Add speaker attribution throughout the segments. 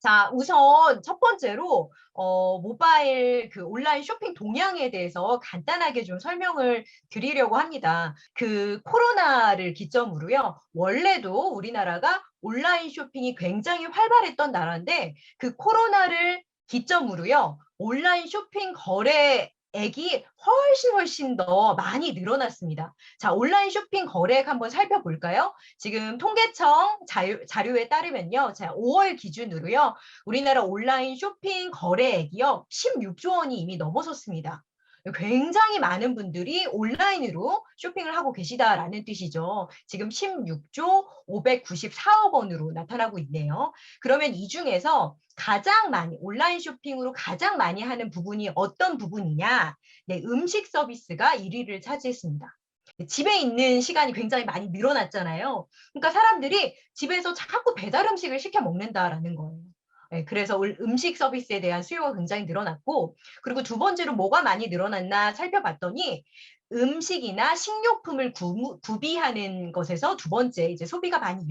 Speaker 1: 자, 우선 첫 번째로 모바일 그 온라인 쇼핑 동향에 대해서 간단하게 좀 설명을 드리려고 합니다. 그 코로나를 기점으로요. 원래도 우리나라가 온라인 쇼핑이 굉장히 활발했던 나라인데 그 코로나를 기점으로요. 온라인 쇼핑 거래액이 훨씬 더 많이 늘어났습니다. 자, 온라인 쇼핑 거래액 한번 살펴볼까요? 지금 통계청 자료에 따르면요. 자, 5월 기준으로요. 우리나라 온라인 쇼핑 거래액이요. 16조 원이 이미 넘어섰습니다. 굉장히 많은 분들이 온라인으로 쇼핑을 하고 계시다라는 뜻이죠. 지금 16조 594억 원으로 나타나고 있네요. 그러면 이 중에서 가장 많이 온라인 쇼핑으로 가장 많이 하는 부분이 어떤 부분이냐? 네, 음식 서비스가 1위를 차지했습니다. 집에 있는 시간이 굉장히 많이 늘어났잖아요. 그러니까 사람들이 집에서 자꾸 배달 음식을 시켜 먹는다라는 거예요. 네, 그래서 음식 서비스에 대한 수요가 굉장히 늘어났고, 그리고 두 번째로 뭐가 많이 늘어났나 살펴봤더니 음식이나 식료품을 구비하는 것에서 두 번째 이제 소비가 많이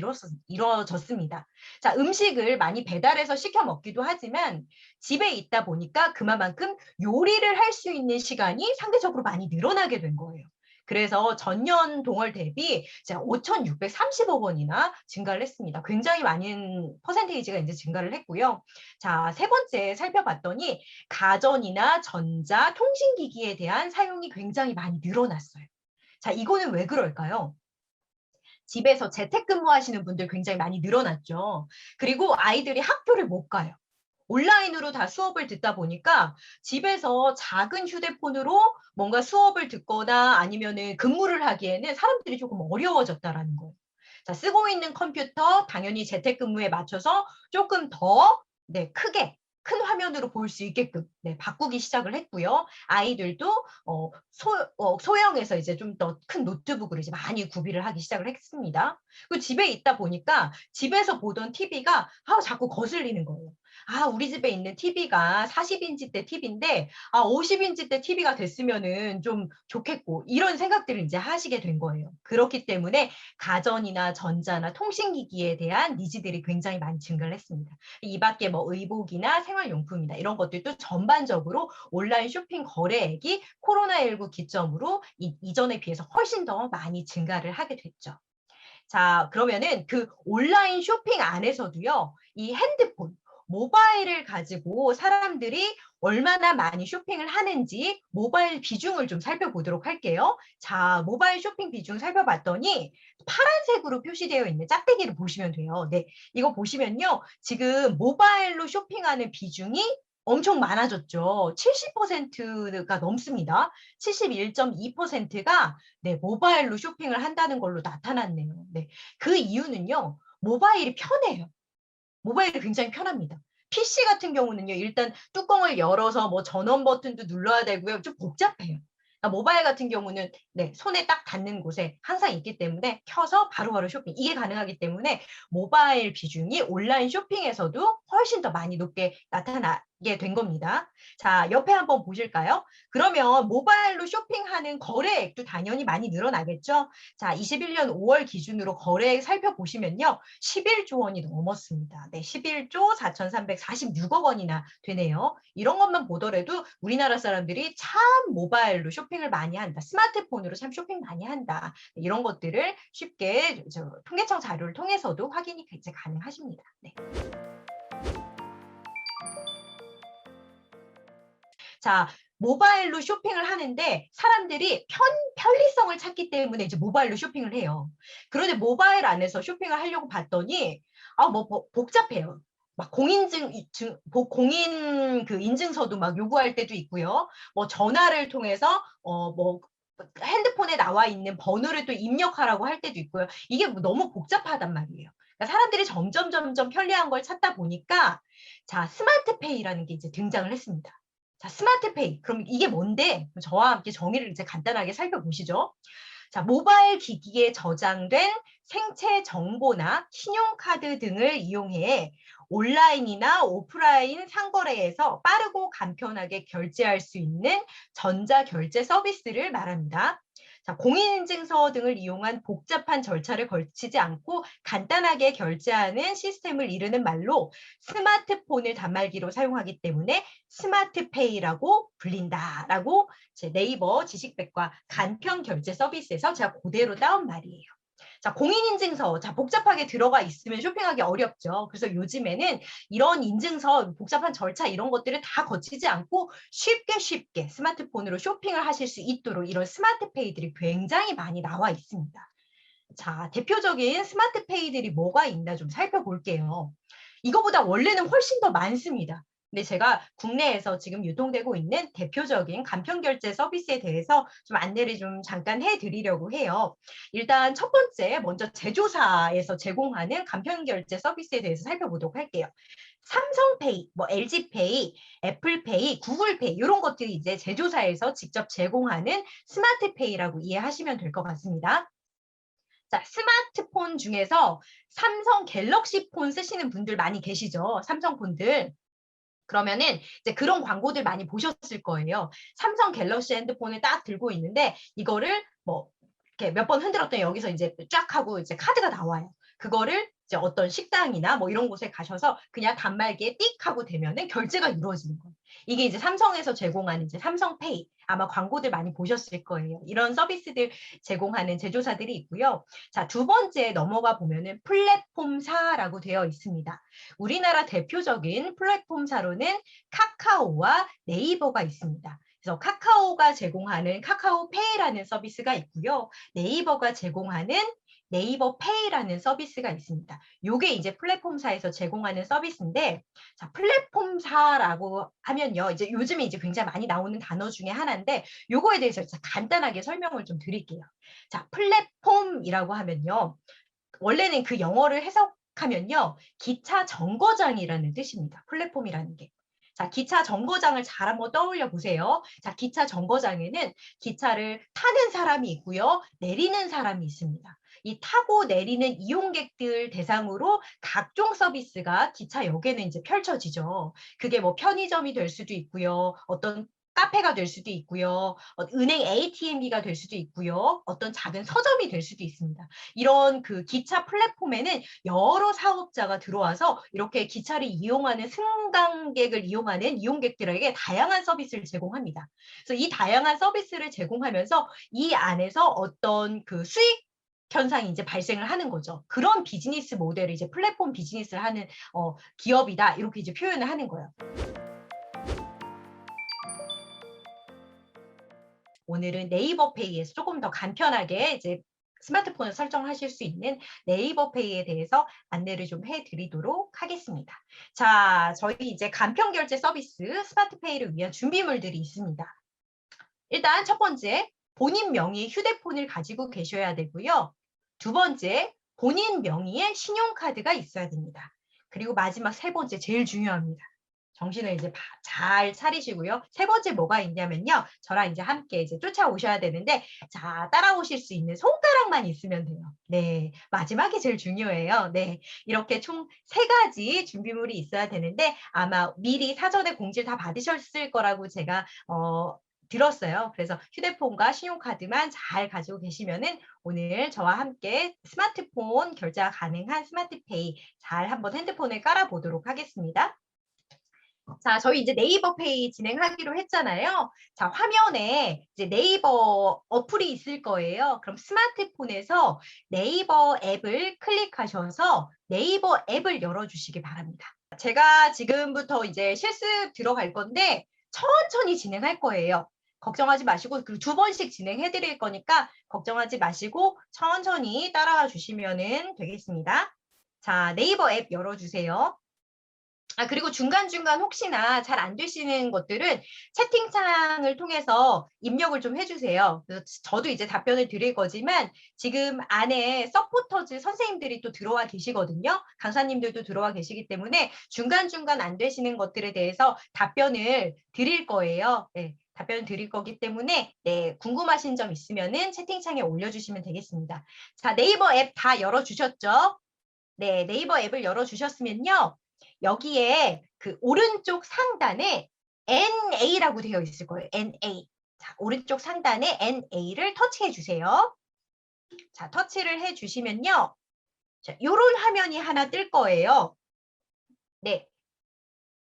Speaker 1: 이루어졌습니다. 자, 음식을 많이 배달해서 시켜 먹기도 하지만 집에 있다 보니까 그만큼 요리를 할 수 있는 시간이 상대적으로 많이 늘어나게 된 거예요. 그래서 전년 동월 대비 5,630억 원이나 증가를 했습니다. 굉장히 많은 퍼센테이지가 이제 증가를 했고요. 자, 세 번째 살펴봤더니 가전이나 전자, 통신기기에 대한 사용이 굉장히 많이 늘어났어요. 자, 이거는 왜 그럴까요? 집에서 재택근무하시는 분들 굉장히 많이 늘어났죠. 그리고 아이들이 학교를 못 가요. 온라인으로 다 수업을 듣다 보니까 집에서 작은 휴대폰으로 뭔가 수업을 듣거나 아니면은 근무를 하기에는 사람들이 조금 어려워졌다라는 거예요. 자, 쓰고 있는 컴퓨터 당연히 재택근무에 맞춰서 조금 더 네, 크게 큰 화면으로 볼 수 있게끔 네, 바꾸기 시작을 했고요. 아이들도 소형에서 이제 좀 더 큰 노트북으로 이제 많이 구비를 하기 시작을 했습니다. 그 집에 있다 보니까 집에서 보던 TV가 자꾸 거슬리는 거예요. 우리 집에 있는 TV가 40인치대 TV인데 50인치대 TV가 됐으면은 좀 좋겠고 이런 생각들을 이제 하시게 된 거예요. 그렇기 때문에 가전이나 전자나 통신기기에 대한 니즈들이 굉장히 많이 증가를 했습니다. 이 밖에 뭐 의복이나 생활용품이나 이런 것들도 전반적으로 온라인 쇼핑 거래액이 코로나19 기점으로 이전에 비해서 훨씬 더 많이 증가를 하게 됐죠. 자, 그러면은 그 온라인 쇼핑 안에서도요, 이 핸드폰, 모바일을 가지고 사람들이 얼마나 많이 쇼핑을 하는지 모바일 비중을 좀 살펴보도록 할게요. 자, 모바일 쇼핑 비중 살펴봤더니 파란색으로 표시되어 있는 짝대기를 보시면 돼요. 네, 이거 보시면요. 지금 모바일로 쇼핑하는 비중이 엄청 많아졌죠. 70%가 넘습니다. 71.2%가 네, 모바일로 쇼핑을 한다는 걸로 나타났네요. 네. 그 이유는요. 모바일이 편해요. 모바일이 굉장히 편합니다. PC 같은 경우는요. 일단 뚜껑을 열어서 뭐 전원 버튼도 눌러야 되고요. 좀 복잡해요. 모바일 같은 경우는 네, 손에 딱 닿는 곳에 항상 있기 때문에 켜서 바로바로 쇼핑. 이게 가능하기 때문에 모바일 비중이 온라인 쇼핑에서도 훨씬 더 많이 높게 나타나게 된 겁니다. 자, 옆에 한번 보실까요? 그러면 모바일로 쇼핑하는 거래액도 당연히 많이 늘어나겠죠? 자, 21년 5월 기준으로 거래액 살펴보시면요. 11조 원이 넘었습니다. 네, 11조 4,346억 원이나 되네요. 이런 것만 보더라도 우리나라 사람들이 참 모바일로 쇼핑을 많이 한다. 스마트폰으로 참 쇼핑 많이 한다. 이런 것들을 쉽게 통계청 자료를 통해서도 확인이 이제 가능하십니다. 네. 자, 모바일로 쇼핑을 하는데 사람들이 편리성을 찾기 때문에 이제 모바일로 쇼핑을 해요. 그런데 모바일 안에서 쇼핑을 하려고 봤더니 뭐 복잡해요. 막 공인 그 인증서도 막 요구할 때도 있고요. 뭐 전화를 통해서 뭐 핸드폰에 나와 있는 번호를 또 입력하라고 할 때도 있고요. 이게 너무 복잡하단 말이에요. 그러니까 사람들이 점점 편리한 걸 찾다 보니까 자, 스마트페이라는 게 이제 등장을 했습니다. 자, 스마트페이. 그럼 이게 뭔데? 저와 함께 정의를 이제 간단하게 살펴보시죠. 자, 모바일 기기에 저장된 생체 정보나 신용카드 등을 이용해 온라인이나 오프라인 상거래에서 빠르고 간편하게 결제할 수 있는 전자결제 서비스를 말합니다. 자, 공인인증서 등을 이용한 복잡한 절차를 거치지 않고 간단하게 결제하는 시스템을 이르는 말로 스마트폰을 단말기로 사용하기 때문에 스마트페이라고 불린다라고 제 네이버 지식백과 간편 결제 서비스에서 제가 그대로 따온 말이에요. 자, 공인인증서. 자, 복잡하게 들어가 있으면 쇼핑하기 어렵죠. 그래서 요즘에는 이런 인증서, 복잡한 절차 이런 것들을 다 거치지 않고 쉽게 스마트폰으로 쇼핑을 하실 수 있도록 이런 스마트페이들이 굉장히 많이 나와 있습니다. 자, 대표적인 스마트페이들이 뭐가 있나 좀 살펴볼게요. 이거보다 원래는 훨씬 더 많습니다. 근데 제가 국내에서 지금 유통되고 있는 대표적인 간편결제 서비스에 대해서 좀 안내를 좀 잠깐 해드리려고 해요. 일단 첫 번째, 먼저 제조사에서 제공하는 간편결제 서비스에 대해서 살펴보도록 할게요. 삼성페이, 뭐 LG페이, 애플페이, 구글페이 이런 것들이 이제 제조사에서 직접 제공하는 스마트페이라고 이해하시면 될 것 같습니다. 자, 스마트폰 중에서 삼성 갤럭시 폰 쓰시는 분들 많이 계시죠? 삼성폰들. 그러면은 이제 그런 광고들 많이 보셨을 거예요. 삼성 갤럭시 핸드폰을 딱 들고 있는데 이거를 뭐 이렇게 몇 번 흔들었더니 여기서 이제 쫙 하고 이제 카드가 나와요. 그거를 이제 어떤 식당이나 뭐 이런 곳에 가셔서 그냥 단말기에 띡 하고 되면은 결제가 이루어지는 거예요. 이게 이제 삼성에서 제공하는 이제 삼성페이. 아마 광고들 많이 보셨을 거예요. 이런 서비스들 제공하는 제조사들이 있고요. 자, 두 번째 넘어가 보면은 플랫폼사라고 되어 있습니다. 우리나라 대표적인 플랫폼사로는 카카오와 네이버가 있습니다. 그래서 카카오가 제공하는 카카오페이라는 서비스가 있고요. 네이버가 제공하는 네이버페이라는 서비스가 있습니다. 요게 이제 플랫폼사에서 제공하는 서비스인데, 자, 플랫폼사라고 하면요. 이제 요즘에 이제 굉장히 많이 나오는 단어 중에 하나인데, 요거에 대해서 간단하게 설명을 좀 드릴게요. 자, 플랫폼이라고 하면요. 원래는 그 영어를 해석하면요. 기차 정거장이라는 뜻입니다. 플랫폼이라는 게. 자, 기차 정거장을 잘 한번 떠올려 보세요. 자, 기차 정거장에는 기차를 타는 사람이 있고요. 내리는 사람이 있습니다. 이 타고 내리는 이용객들 대상으로 각종 서비스가 기차역에는 이제 펼쳐지죠. 그게 뭐 편의점이 될 수도 있고요. 어떤 카페가 될 수도 있고요. 은행 ATM기가 될 수도 있고요. 어떤 작은 서점이 될 수도 있습니다. 이런 그 기차 플랫폼에는 여러 사업자가 들어와서 이렇게 기차를 이용하는 승강객을 이용하는 이용객들에게 다양한 서비스를 제공합니다. 그래서 이 다양한 서비스를 제공하면서 이 안에서 어떤 그 수익 현상이 이제 발생을 하는 거죠. 그런 비즈니스 모델을 이제 플랫폼 비즈니스를 하는 기업이다. 이렇게 이제 표현을 하는 거예요. 오늘은 네이버페이에서 조금 더 간편하게 이제 스마트폰을 설정하실 수 있는 네이버페이에 대해서 안내를 좀 해드리도록 하겠습니다. 자, 저희 이제 간편 결제 서비스 스마트페이를 위한 준비물들이 있습니다. 일단 첫 번째, 본인 명의의 휴대폰을 가지고 계셔야 되고요. 두 번째, 본인 명의의 신용카드가 있어야 됩니다. 그리고 마지막 세 번째, 제일 중요합니다. 정신을 이제 잘 차리시고요. 세 번째 뭐가 있냐면요. 저랑 이제 함께 이제 쫓아오셔야 되는데, 자, 따라오실 수 있는 손가락만 있으면 돼요. 네. 마지막이 제일 중요해요. 네. 이렇게 총 세 가지 준비물이 있어야 되는데, 아마 미리 사전에 공지를 다 받으셨을 거라고 제가, 들었어요. 그래서 휴대폰과 신용카드만 잘 가지고 계시면은 오늘 저와 함께 스마트폰 결제가 가능한 스마트페이 잘 한번 핸드폰에 깔아보도록 하겠습니다. 자, 저희 이제 네이버 페이 진행하기로 했잖아요. 자, 화면에 이제 네이버 어플이 있을 거예요. 그럼 스마트폰에서 네이버 앱을 클릭하셔서 네이버 앱을 열어주시기 바랍니다. 제가 지금부터 이제 실습 들어갈 건데 천천히 진행할 거예요. 걱정하지 마시고 그리고 두 번씩 진행해 드릴 거니까 걱정하지 마시고 천천히 따라와 주시면 되겠습니다. 자, 네이버 앱 열어주세요. 그리고 중간중간 혹시나 잘 안 되시는 것들은 채팅창을 통해서 입력을 좀 해주세요. 그래서 저도 이제 답변을 드릴 거지만 지금 안에 서포터즈 선생님들이 또 들어와 계시거든요. 강사님들도 들어와 계시기 때문에 중간중간 안 되시는 것들에 대해서 답변을 드릴 거예요. 네, 답변을 드릴 거기 때문에 네, 궁금하신 점 있으면은 채팅창에 올려주시면 되겠습니다. 자, 네이버 앱 다 열어주셨죠? 네, 네이버 앱을 열어주셨으면요. 여기에 그 오른쪽 상단에 NA라고 되어 있을 거예요. NA. 자, 오른쪽 상단에 NA를 터치해 주세요. 자, 터치를 해 주시면요. 자, 요런 화면이 하나 뜰 거예요. 네.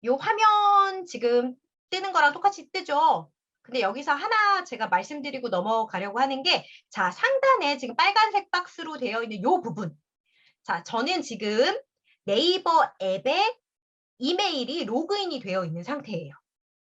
Speaker 1: 요 화면 지금 뜨는 거랑 똑같이 뜨죠? 근데 여기서 하나 제가 말씀드리고 넘어가려고 하는 게, 자, 상단에 지금 빨간색 박스로 되어 있는 요 부분. 자, 저는 지금 네이버 앱에 이메일이 로그인이 되어 있는 상태예요.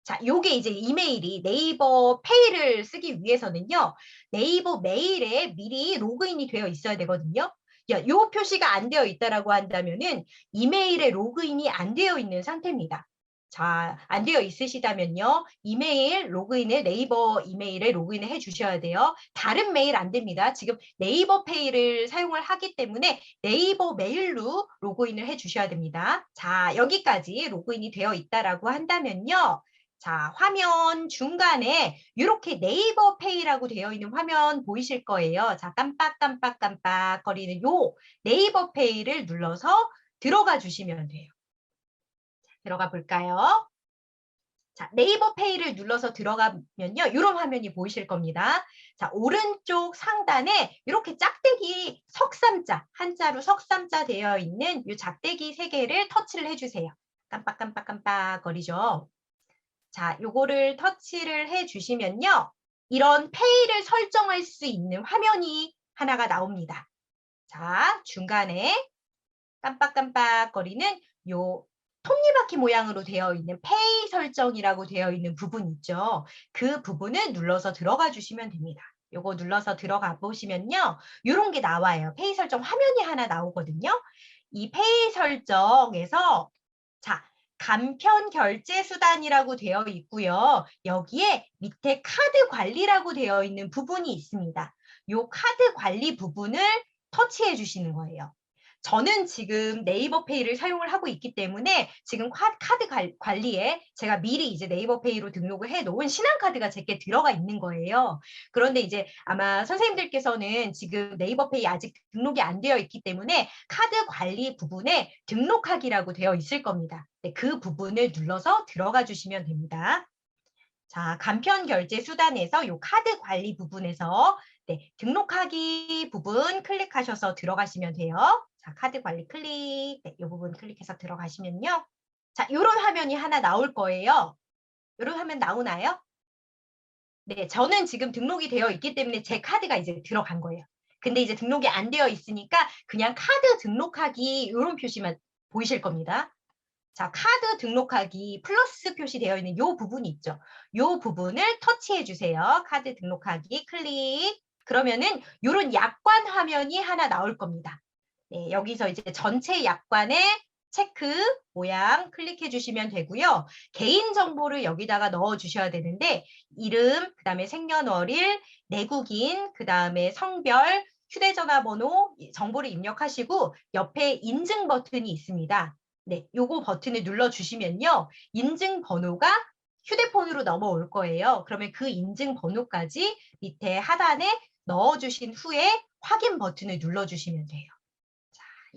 Speaker 1: 자, 요게 이제 이메일이 네이버 페이를 쓰기 위해서는요, 네이버 메일에 미리 로그인이 되어 있어야 되거든요. 요 표시가 안 되어 있다라고 한다면은 이메일에 로그인이 안 되어 있는 상태입니다. 자, 안 되어 있으시다면요, 이메일 로그인을 네이버 이메일에 로그인을 해 주셔야 돼요. 다른 메일 안 됩니다. 지금 네이버 페이를 사용을 하기 때문에 네이버 메일로 로그인을 해 주셔야 됩니다. 자, 여기까지 로그인이 되어 있다라고 한다면요. 자, 화면 중간에 이렇게 네이버 페이라고 되어 있는 화면 보이실 거예요. 자, 깜빡깜빡깜빡 거리는 요 네이버 페이를 눌러서 들어가 주시면 돼요. 들어가 볼까요? 자, 네이버 페이를 눌러서 들어가면요, 이런 화면이 보이실 겁니다. 자, 오른쪽 상단에 이렇게 짝대기 석삼자, 한자로 석삼자 되어 있는 이 짝대기 3개를 터치를 해주세요. 깜빡깜빡깜빡 거리죠. 자, 요거를 터치를 해 주시면요, 이런 페이를 설정할 수 있는 화면이 하나가 나옵니다. 자, 중간에 깜빡깜빡거리는 요 톱니바퀴 모양으로 되어 있는 페이 설정이라고 되어 있는 부분 있죠. 그 부분을 눌러서 들어가 주시면 됩니다. 요거 눌러서 들어가 보시면요, 요런 게 나와요. 페이 설정 화면이 하나 나오거든요. 이 페이 설정에서, 자, 간편 결제 수단이라고 되어 있고요. 여기에 밑에 카드 관리라고 되어 있는 부분이 있습니다. 요 카드 관리 부분을 터치해 주시는 거예요. 저는 지금 네이버 페이를 사용을 하고 있기 때문에 지금 카드 관리에 제가 미리 이제 네이버 페이로 등록을 해 놓은 신한카드가 제게 들어가 있는 거예요. 그런데 이제 아마 선생님들께서는 지금 네이버 페이 아직 등록이 안 되어 있기 때문에 카드 관리 부분에 등록하기라고 되어 있을 겁니다. 네, 그 부분을 눌러서 들어가 주시면 됩니다. 자, 간편 결제 수단에서 요 카드 관리 부분에서, 네, 등록하기 부분 클릭하셔서 들어가시면 돼요. 자, 카드 관리 클릭. 네, 이 부분 클릭해서 들어가시면요. 자, 요런 화면이 하나 나올 거예요. 요런 화면 나오나요? 네, 저는 지금 등록이 되어 있기 때문에 제 카드가 이제 들어간 거예요. 근데 이제 등록이 안 되어 있으니까 그냥 카드 등록하기 요런 표시만 보이실 겁니다. 자, 카드 등록하기 플러스 표시되어 있는 요 부분이 있죠. 요 부분을 터치해 주세요. 카드 등록하기 클릭. 그러면은 요런 약관 화면이 하나 나올 겁니다. 네, 여기서 이제 전체 약관에 체크 모양 클릭해 주시면 되고요. 개인 정보를 여기다가 넣어 주셔야 되는데, 이름, 그다음에 생년월일, 내국인, 그다음에 성별, 휴대전화 번호 정보를 입력하시고 옆에 인증 버튼이 있습니다. 네, 요거 버튼을 눌러 주시면요, 인증 번호가 휴대폰으로 넘어올 거예요. 그러면 그 인증 번호까지 밑에 하단에 넣어 주신 후에 확인 버튼을 눌러 주시면 돼요.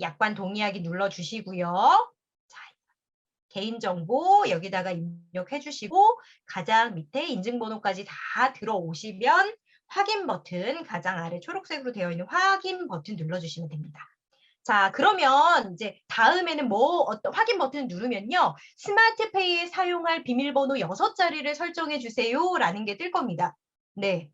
Speaker 1: 약관 동의하기 눌러주시고요. 자, 개인정보 여기다가 입력해 주시고 가장 밑에 인증번호까지 다 들어오시면 확인 버튼, 가장 아래 초록색으로 되어 있는 확인 버튼 눌러주시면 됩니다. 자, 그러면 이제 다음에는 어떤 확인 버튼 누르면요, 스마트페이에 사용할 비밀번호 6자리를 설정해 주세요라는 게 뜰 겁니다. 네.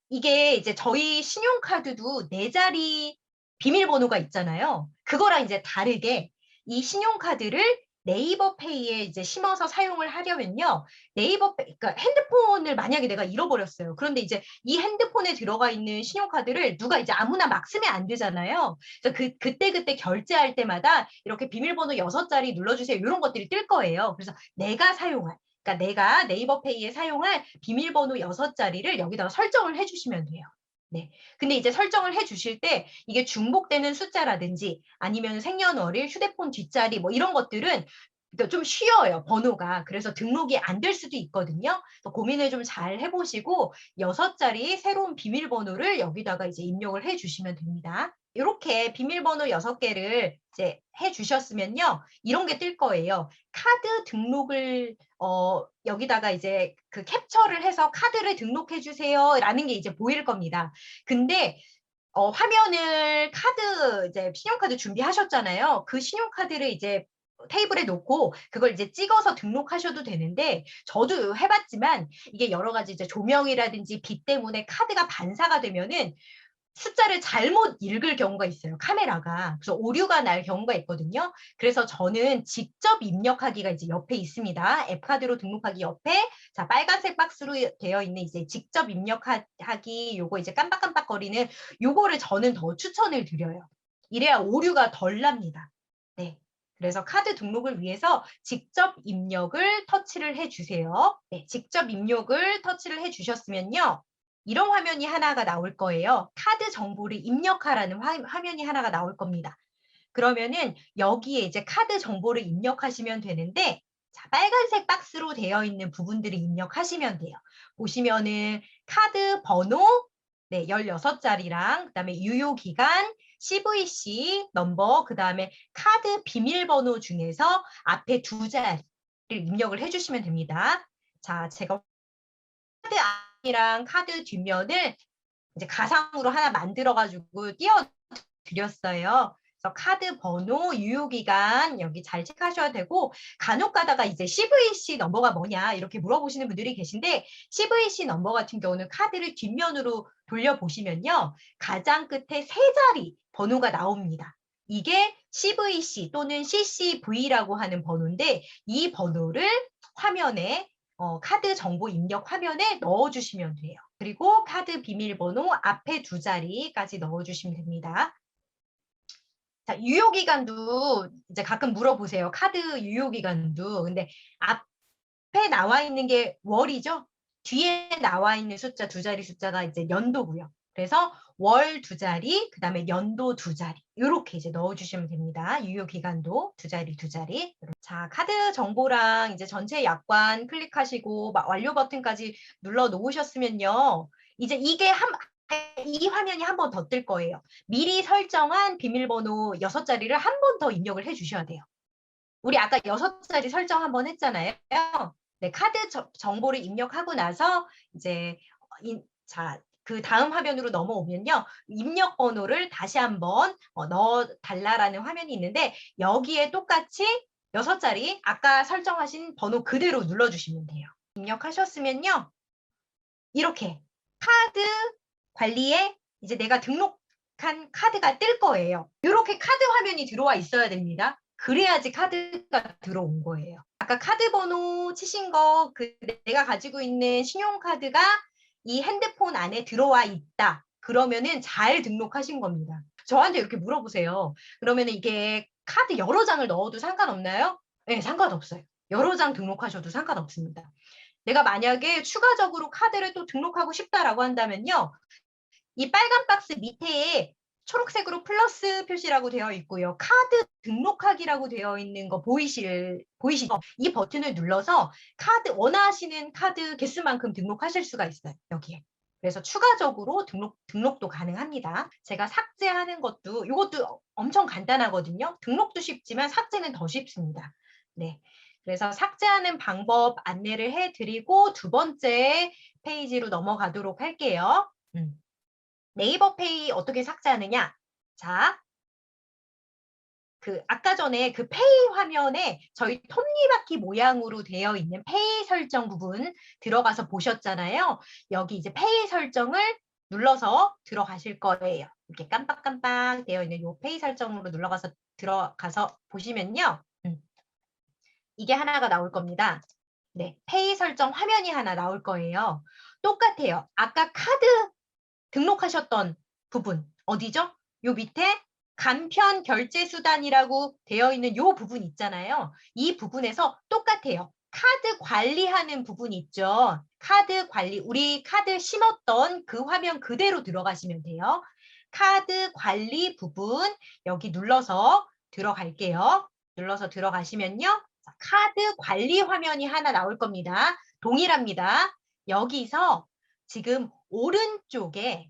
Speaker 1: 이게 이제 저희 신용카드도 4자리 비밀번호가 있잖아요. 그거랑 이제 다르게 이 신용카드를 네이버 페이에 이제 심어서 사용을 하려면요, 그러니까 핸드폰을 만약에 내가 잃어버렸어요. 그런데 이제 이 핸드폰에 들어가 있는 신용카드를 누가 이제 아무나 막 쓰면 안 되잖아요. 그래서 그때 결제할 때마다 이렇게 비밀번호 6자리 눌러주세요, 이런 것들이 뜰 거예요. 그래서 내가 사용할, 그러니까 내가 네이버 페이에 사용할 비밀번호 6자리를 여기다가 설정을 해주시면 돼요. 네. 근데 이제 설정을 해 주실 때 이게 중복되는 숫자라든지 아니면 생년월일, 휴대폰 뒷자리 뭐 이런 것들은 그러니까 좀 쉬워요, 번호가. 그래서 등록이 안 될 수도 있거든요. 고민을 좀 잘 해보시고 6자리 새로운 비밀번호를 여기다가 이제 입력을 해 주시면 됩니다. 이렇게 비밀번호 6개를 이제 해주셨으면요. 이런 게 뜰 거예요. 카드 등록을 여기다가 이제 그 캡처를 해서 카드를 등록해 주세요라는 게 이제 보일 겁니다. 근데 화면을 이제 신용카드 준비하셨잖아요. 그 신용카드를 이제 테이블에 놓고 그걸 이제 찍어서 등록하셔도 되는데 저도 해봤지만 이게 여러 가지 이제 조명이라든지 빛 때문에 카드가 반사가 되면은 숫자를 잘못 읽을 경우가 있어요. 카메라가. 그래서 오류가 날 경우가 있거든요. 그래서 저는 직접 입력하기가 이제 옆에 있습니다. 앱카드로 등록하기 옆에 자 빨간색 박스로 되어 있는 이제 직접 입력하기 요거 이제 깜빡깜빡거리는 요거를 저는 더 추천을 드려요. 이래야 오류가 덜 납니다. 네. 그래서 카드 등록을 위해서 직접 입력을 터치를 해주세요. 네, 직접 입력을 터치를 해주셨으면요. 이런 화면이 하나가 나올 거예요. 카드 정보를 입력하라는 화면이 하나가 나올 겁니다. 그러면은 여기에 이제 카드 정보를 입력하시면 되는데 자, 빨간색 박스로 되어 있는 부분들을 입력하시면 돼요. 보시면은 카드 번호 네, 16자리랑 그다음에 유효기간, CVC 넘버, 그다음에 카드 비밀번호 중에서 앞에 2자리를 입력을 해주시면 됩니다. 자, 제가 카드 앞이랑 카드 뒷면을 이제 가상으로 하나 만들어가지고 띄워드렸어요. 그래서 카드 번호, 유효기간 여기 잘 체크하셔야 되고 간혹 가다가 이제 CVC 넘버가 뭐냐 이렇게 물어보시는 분들이 계신데 CVC 넘버 같은 경우는 카드를 뒷면으로 돌려보시면요. 가장 끝에 3자리 번호가 나옵니다. 이게 CVC 또는 CCV라고 하는 번호인데 이 번호를 화면에 카드 정보 입력 화면에 넣어주시면 돼요. 그리고 카드 비밀번호 앞에 2자리까지 넣어주시면 됩니다. 자, 유효기간도 이제 가끔 물어보세요. 카드 유효기간도. 근데 앞에 나와 있는 게 월이죠. 뒤에 나와 있는 숫자 2자리 숫자가 이제 연도고요. 그래서 월 2자리, 그 다음에 연도 2자리 이렇게 이제 넣어주시면 됩니다. 유효기간도 2자리. 자, 카드 정보랑 이제 전체 약관 클릭하시고 완료 버튼까지 눌러 놓으셨으면요. 이제 이 화면이 한 번 더 뜰 거예요. 미리 설정한 비밀번호 6자리를 한 번 더 입력을 해주셔야 돼요. 우리 아까 6자리 설정 한 번 했잖아요. 네, 카드 정보를 입력하고 나서 이제 자, 그 다음 화면으로 넘어오면요. 입력 번호를 다시 한번 넣어달라라는 화면이 있는데 여기에 똑같이 6자리 아까 설정하신 번호 그대로 눌러주시면 돼요. 입력하셨으면요. 이렇게 카드 관리에 이제 내가 등록한 카드가 뜰 거예요. 이렇게 카드 화면이 들어와 있어야 됩니다. 그래야지 카드가 들어온 거예요. 아까 카드 번호 치신 거 내가 가지고 있는 신용카드가 이 핸드폰 안에 들어와 있다. 그러면은 잘 등록하신 겁니다. 저한테 이렇게 물어보세요. 그러면은 이게 카드 여러 장을 넣어도 상관없나요? 네, 상관없어요. 여러 장 등록하셔도 상관없습니다. 내가 만약에 추가적으로 카드를 또 등록하고 싶다라고 한다면요. 이 빨간 박스 밑에 초록색으로 플러스 표시라고 되어 있고요. 카드 등록하기라고 되어 있는 거 보이시죠? 이 버튼을 눌러서 원하시는 카드 개수만큼 등록하실 수가 있어요. 여기에. 그래서 추가적으로 등록도 가능합니다. 제가 삭제하는 것도 이것도 엄청 간단하거든요. 등록도 쉽지만 삭제는 더 쉽습니다. 네. 그래서 삭제하는 방법 안내를 해드리고 2번째 페이지로 넘어가도록 할게요. 네이버 페이 어떻게 삭제하느냐? 자, 아까 전에 그 페이 화면에 저희 톱니바퀴 모양으로 되어 있는 페이 설정 부분 들어가서 보셨잖아요. 여기 이제 페이 설정을 눌러서 들어가실 거예요. 이렇게 깜빡깜빡 되어 있는 이 페이 설정으로 들어가서 보시면요. 이게 하나가 나올 겁니다. 네, 페이 설정 화면이 하나 나올 거예요. 똑같아요. 아까 카드 등록하셨던 부분 어디죠? 요 밑에 간편 결제 수단이라고 되어 있는 요 부분 있잖아요. 이 부분에서 똑같아요. 카드 관리하는 부분 있죠. 카드 관리, 우리 카드 심었던 그 화면 그대로 들어가시면 돼요. 카드 관리 부분 여기 눌러서 들어갈게요. 눌러서 들어가시면요. 카드 관리 화면이 하나 나올 겁니다. 동일합니다. 여기서 지금 오른쪽에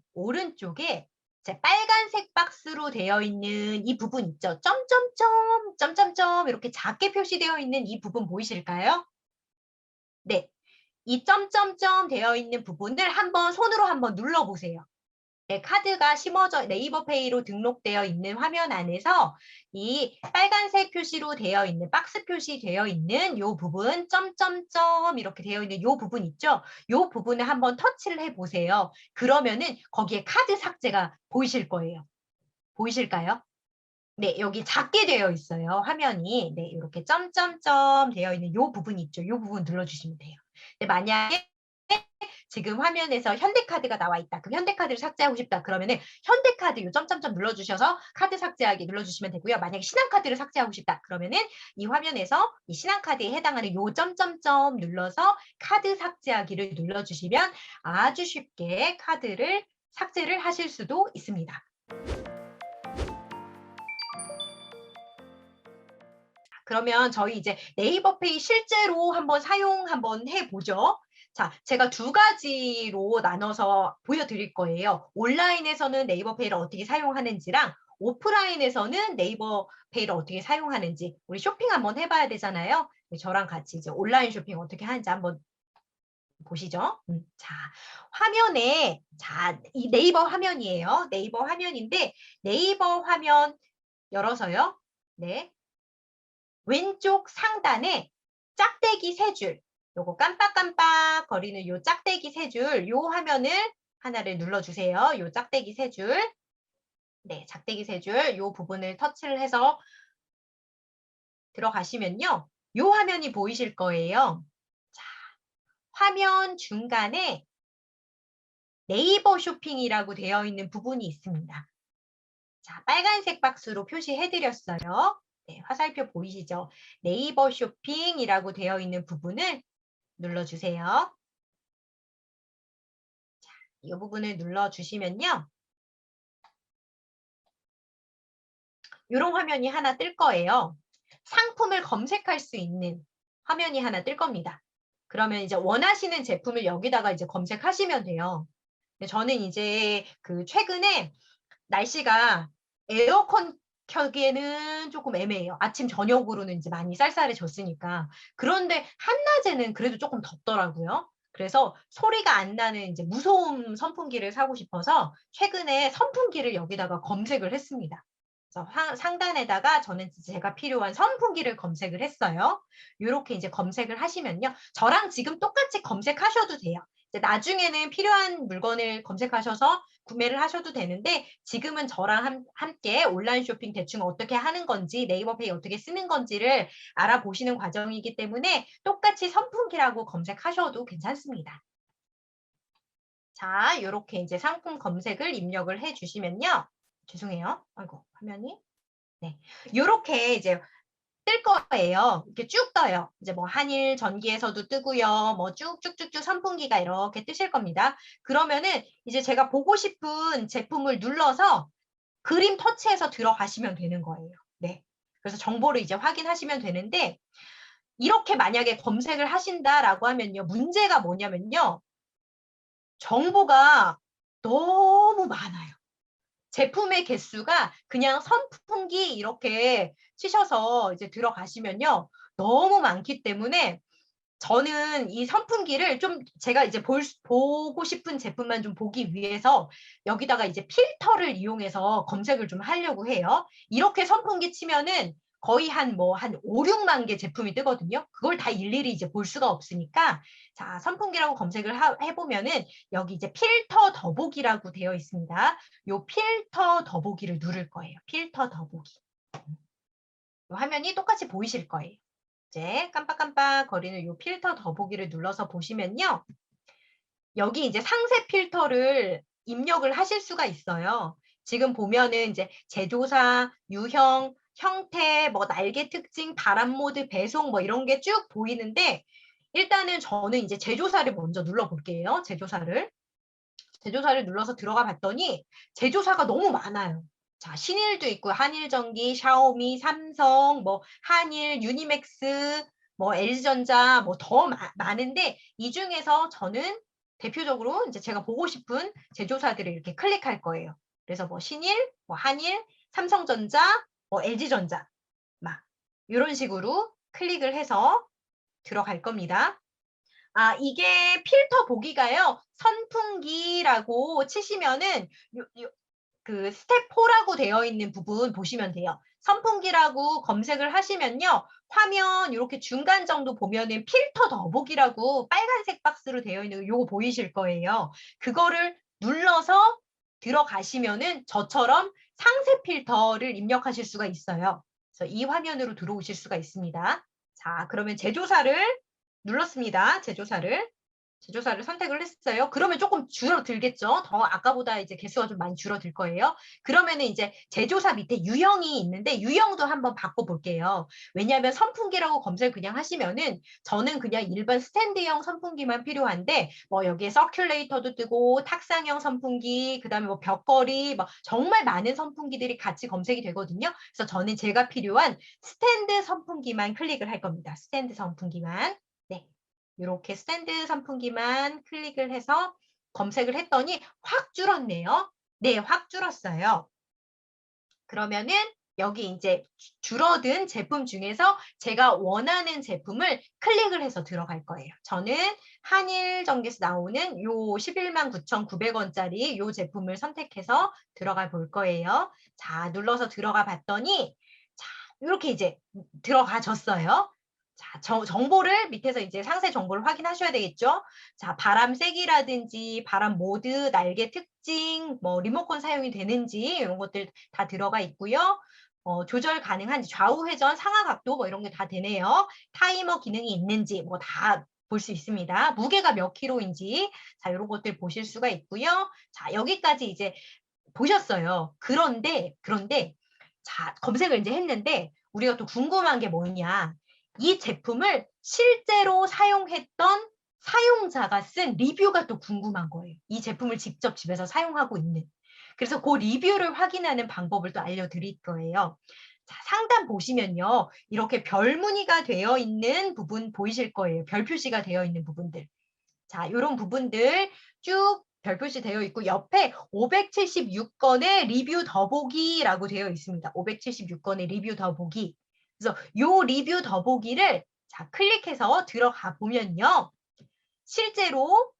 Speaker 1: 자, 빨간색 박스로 되어 있는 이 부분 있죠? 점점점, 점점점 이렇게 작게 표시되어 있는 이 부분 보이실까요? 네. 이 점점점 되어 있는 부분을 손으로 한번 눌러보세요. 네, 카드가 심어져 네이버페이로 등록되어 있는 화면 안에서 이 빨간색 표시로 되어 있는 박스 표시되어 있는 이 부분 점점점 이렇게 되어 있는 이 부분 있죠? 이 부분을 한번 터치를 해보세요. 그러면은 거기에 카드 삭제가 보이실 거예요. 보이실까요? 네, 여기 작게 되어 있어요. 화면이. 네, 이렇게 점점점 되어 있는 이 부분 있죠? 이 부분 눌러주시면 돼요. 네, 만약에 지금 화면에서 현대카드가 나와 있다. 그럼 현대카드를 삭제하고 싶다. 그러면은 현대카드 요 점점점 눌러주셔서 카드 삭제하기 눌러주시면 되고요. 만약에 신한카드를 삭제하고 싶다. 그러면은 이 화면에서 이 신한카드에 해당하는 요 점점점 눌러서 카드 삭제하기를 눌러주시면 아주 쉽게 카드를 삭제를 하실 수도 있습니다. 그러면 저희 이제 네이버페이 실제로 한번 한번 해보죠. 자, 제가 두 가지로 나눠서 보여드릴 거예요. 온라인에서는 네이버페이를 어떻게 사용하는지랑 오프라인에서는 네이버페이를 어떻게 사용하는지 우리 쇼핑 한번 해봐야 되잖아요. 저랑 같이 이제 온라인 쇼핑 어떻게 하는지 한번 보시죠. 자, 화면에 이 네이버 화면이에요. 네이버 화면인데 네이버 화면 열어서요. 네. 왼쪽 상단에 짝대기 세 줄, 요거 깜빡깜빡 거리는 요 짝대기 세 줄, 요 화면을 하나를 눌러주세요. 요 짝대기 세 줄, 네, 짝대기 세 줄, 요 부분을 터치를 해서 들어가시면요. 요 화면이 보이실 거예요. 자, 화면 중간에 네이버 쇼핑이라고 되어 있는 부분이 있습니다. 자, 빨간색 박스로 표시해드렸어요. 네, 화살표 보이시죠? 네이버 쇼핑이라고 되어 있는 부분을 눌러주세요. 자, 이 부분을 눌러주시면요. 이런 화면이 하나 뜰 거예요. 상품을 검색할 수 있는 화면이 하나 뜰 겁니다. 그러면 이제 원하시는 제품을 여기다가 이제 검색하시면 돼요. 저는 이제 최근에 날씨가 에어컨 켜기에는 조금 애매해요. 아침 저녁으로는 이제 많이 쌀쌀해졌으니까. 그런데 한낮에는 그래도 조금 덥더라고요. 그래서 소리가 안 나는 이제 무소음 선풍기를 사고 싶어서 최근에 선풍기를 여기다가 검색을 했습니다. 그래서 상단에다가 저는 제가 필요한 선풍기를 검색을 했어요. 이렇게 이제 검색을 하시면요. 저랑 지금 똑같이 검색하셔도 돼요. 이제 나중에는 필요한 물건을 검색하셔서 구매를 하셔도 되는데 지금은 저랑 함께 온라인 쇼핑 대충 어떻게 하는 건지 네이버페이 어떻게 쓰는 건지를 알아보시는 과정이기 때문에 똑같이 선풍기라고 검색하셔도 괜찮습니다. 자, 이렇게 이제 상품 검색을 입력을 해주시면요. 죄송해요. 아이고, 화면이. 네. 이렇게 이제 뜰 거예요. 이렇게 쭉 떠요. 이제 뭐 한일 전기에서도 뜨고요. 뭐 쭉쭉쭉쭉 선풍기가 이렇게 뜨실 겁니다. 그러면은 이제 제가 보고 싶은 제품을 눌러서 그림 터치해서 들어가시면 되는 거예요. 네. 그래서 정보를 이제 확인하시면 되는데 이렇게 만약에 검색을 하신다라고 하면요. 문제가 뭐냐면요. 정보가 너무 많아요. 제품의 개수가 그냥 선풍기 이렇게 치셔서 이제 들어가시면요. 너무 많기 때문에 저는 이 선풍기를 좀 제가 이제 보고 싶은 제품만 좀 보기 위해서 여기다가 이제 필터를 이용해서 검색을 좀 하려고 해요. 이렇게 선풍기 치면은 거의 한 5, 6만 개 제품이 뜨거든요. 그걸 다 일일이 이제 볼 수가 없으니까 자, 선풍기라고 검색을 해보면은 여기 이제 필터 더보기라고 되어 있습니다. 요 필터 더보기를 누를 거예요. 필터 더보기. 요 화면이 똑같이 보이실 거예요. 이제 깜빡깜빡 거리는 요 필터 더보기를 눌러서 보시면요. 여기 이제 상세 필터를 입력을 하실 수가 있어요. 지금 보면은 이제 제조사, 유형, 형태, 뭐 날개 특징, 바람 모드, 배송 뭐 이런 게 쭉 보이는데 일단은 저는 이제 제조사를 먼저 눌러볼게요. 제조사를 눌러서 들어가 봤더니 제조사가 너무 많아요. 자, 신일도 있고 한일전기, 샤오미, 삼성, 뭐 한일, 유니맥스, 뭐 LG전자 뭐 더 많은데 이 중에서 저는 대표적으로 이제 제가 보고 싶은 제조사들을 이렇게 클릭할 거예요. 그래서 뭐 신일, 뭐 한일, 삼성전자, 뭐 LG전자 막 이런 식으로 클릭을 해서 들어갈 겁니다. 아, 이게 필터 보기가요. 선풍기라고 치시면은 그 스텝 4라고 되어 있는 부분 보시면 돼요. 선풍기라고 검색을 하시면요. 화면 이렇게 중간 정도 보면은 필터 더보기라고 빨간색 박스로 되어 있는 요거 보이실 거예요. 그거를 눌러서 들어가시면은 저처럼 상세 필터를 입력하실 수가 있어요. 그래서 이 화면으로 들어오실 수가 있습니다. 자, 그러면 제조사를 눌렀습니다. 제조사를 선택을 했어요. 그러면 조금 줄어들겠죠. 더 아까보다 이제 개수가 좀 많이 줄어들 거예요. 그러면은 이제 제조사 밑에 유형이 있는데 유형도 한번 바꿔볼게요. 왜냐하면 선풍기라고 검색을 그냥 하시면은 저는 그냥 일반 스탠드형 선풍기만 필요한데 뭐 여기에 서큘레이터도 뜨고 탁상형 선풍기, 그다음에 뭐 벽걸이, 뭐 정말 많은 선풍기들이 같이 검색이 되거든요. 그래서 저는 제가 필요한 스탠드 선풍기만 클릭을 할 겁니다. 스탠드 선풍기만. 네. 이렇게 스탠드 선풍기만 클릭을 해서 검색을 했더니 확 줄었네요. 네, 확 줄었어요. 그러면은 여기 이제 줄어든 제품 중에서 제가 원하는 제품을 클릭을 해서 들어갈 거예요. 저는 한일전기에서 나오는 요 119,900원짜리 요 제품을 선택해서 들어가 볼 거예요. 자, 눌러서 들어가 봤더니 자, 이렇게 이제 들어가졌어요. 자, 정보를 밑에서 이제 상세 정보를 확인하셔야 되겠죠. 자, 바람 세기라든지 바람 모드, 날개 특징, 뭐 리모컨 사용이 되는지 이런 것들 다 들어가 있고요. 조절 가능한지 좌우 회전, 상하 각도 뭐 이런 게 다 되네요. 타이머 기능이 있는지 뭐 다 볼 수 있습니다. 무게가 몇 킬로인지 자, 이런 것들 보실 수가 있고요. 자, 여기까지 이제 보셨어요. 그런데 자, 검색을 이제 했는데 우리가 또 궁금한 게 뭐냐? 이 제품을 실제로 사용했던 사용자가 쓴 리뷰가 또 궁금한 거예요. 이 제품을 직접 집에서 사용하고 있는. 그래서 그 리뷰를 확인하는 방법을 또 알려드릴 거예요. 자, 상단 보시면요. 이렇게 별 무늬가 되어 있는 부분 보이실 거예요. 별 표시가 되어 있는 부분들. 자, 이런 부분들 쭉 별 표시 되어 있고 옆에 576건의 리뷰 더보기라고 되어 있습니다. 576건의 리뷰 더보기. 그래서 요 리뷰 더보기를 자, 클릭해서 들어가 보면요. 실제로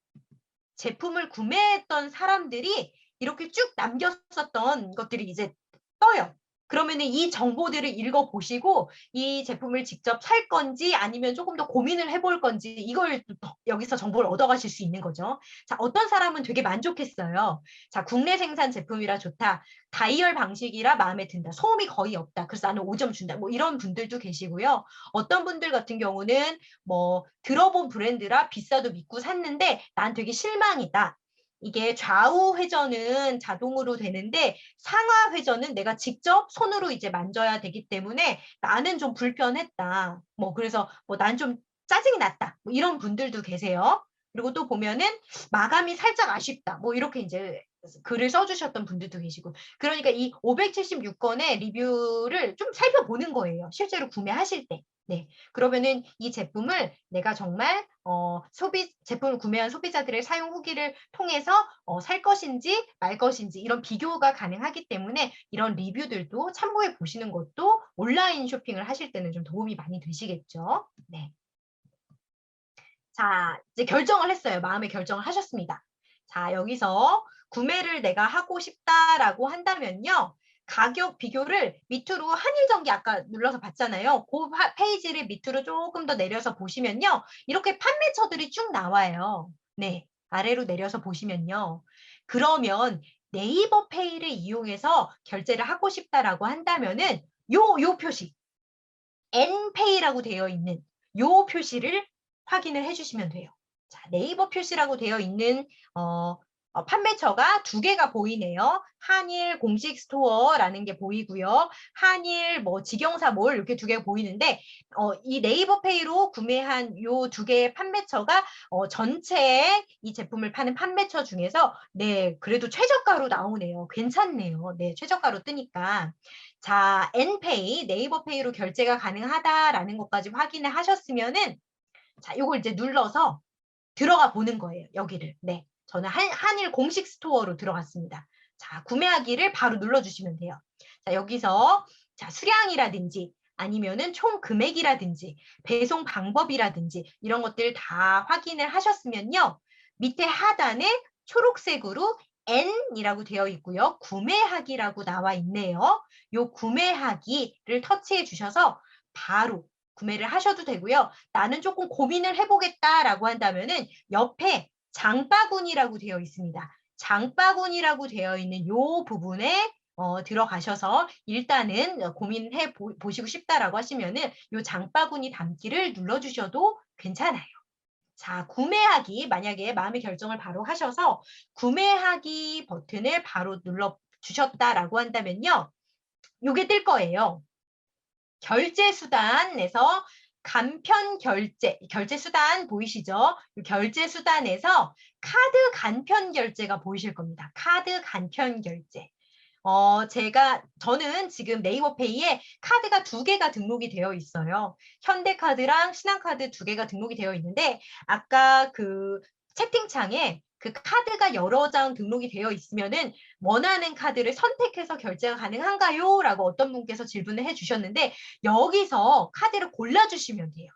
Speaker 1: 제품을 구매했던 사람들이 이렇게 쭉 남겼었던 것들이 이제 떠요. 그러면은 이 정보들을 읽어보시고 이 제품을 직접 살 건지 아니면 조금 더 고민을 해볼 건지 이걸 여기서 정보를 얻어가실 수 있는 거죠. 자, 어떤 사람은 되게 만족했어요. 자, 국내 생산 제품이라 좋다. 다이얼 방식이라 마음에 든다. 소음이 거의 없다. 그래서 나는 5점 준다. 뭐 이런 분들도 계시고요. 어떤 분들 같은 경우는 뭐 들어본 브랜드라 비싸도 믿고 샀는데 난 되게 실망이다. 이게 좌우 회전은 자동으로 되는데 상하 회전은 내가 직접 손으로 이제 만져야 되기 때문에 나는 좀 불편했다. 뭐 그래서 뭐 난 좀 짜증이 났다. 뭐 이런 분들도 계세요. 그리고 또 보면은 마감이 살짝 아쉽다. 뭐 이렇게 이제 글을 써주셨던 분들도 계시고. 그러니까 이 576건의 리뷰를 좀 살펴보는 거예요. 실제로 구매하실 때. 네. 그러면은 이 제품을 내가 정말 제품을 구매한 소비자들의 사용 후기를 통해서 살 것인지 말 것인지 이런 비교가 가능하기 때문에 이런 리뷰들도 참고해 보시는 것도 온라인 쇼핑을 하실 때는 좀 도움이 많이 되시겠죠. 네. 자, 이제 결정을 했어요. 마음의 결정을 하셨습니다. 자, 여기서 구매를 내가 하고 싶다라고 한다면요. 가격 비교를 밑으로 한일전기 아까 눌러서 봤잖아요. 그 페이지를 밑으로 조금 더 내려서 보시면요. 이렇게 판매처들이 쭉 나와요. 네, 아래로 내려서 보시면요. 그러면 네이버 페이를 이용해서 결제를 하고 싶다라고 한다면은 요 표시, N페이라고 되어 있는 요 표시를 확인을 해주시면 돼요. 자, 네이버 표시라고 되어 있는 판매처가 두 개가 보이네요. 한일 공식 스토어라는 게 보이고요. 한일 뭐 직영사몰 이렇게 두 개가 보이는데 이 네이버페이로 구매한 요 두 개의 판매처가 전체에 이 제품을 파는 판매처 중에서 네 그래도 최저가로 나오네요. 괜찮네요. 네 최저가로 뜨니까. 자, N페이, 네이버페이로 결제가 가능하다라는 것까지 확인을 하셨으면은 자, 요걸 이제 눌러서 들어가 보는 거예요. 여기를. 네. 저는 한일 공식 스토어로 들어갔습니다. 자, 구매하기를 바로 눌러주시면 돼요. 자, 여기서 자, 수량이라든지 아니면은 총 금액이라든지 배송 방법이라든지 이런 것들 다 확인을 하셨으면요. 밑에 하단에 초록색으로 N이라고 되어 있고요. 구매하기라고 나와 있네요. 요 구매하기를 터치해 주셔서 바로 구매를 하셔도 되고요. 나는 조금 고민을 해보겠다라고 한다면은 옆에 장바구니라고 되어 있습니다. 장바구니라고 되어 있는 요 부분에 들어가셔서 일단은 고민해 보시고 싶다라고 하시면은 요 장바구니 담기를 눌러주셔도 괜찮아요. 자, 구매하기 만약에 마음의 결정을 바로 하셔서 구매하기 버튼을 바로 눌러 주셨다라고 한다면요. 요게 뜰 거예요. 결제 수단에서 간편 결제 수단 보이시죠? 결제 수단에서 카드 간편 결제가 보이실 겁니다. 카드 간편 결제. 저는 지금 네이버페이에 카드가 2개가 등록이 되어 있어요. 현대카드랑 신한카드 2개가 등록이 되어 있는데, 아까 그 채팅창에 그 카드가 여러 장 등록이 되어 있으면은 원하는 카드를 선택해서 결제가 가능한가요? 라고 어떤 분께서 질문을 해주셨는데, 여기서 카드를 골라주시면 돼요.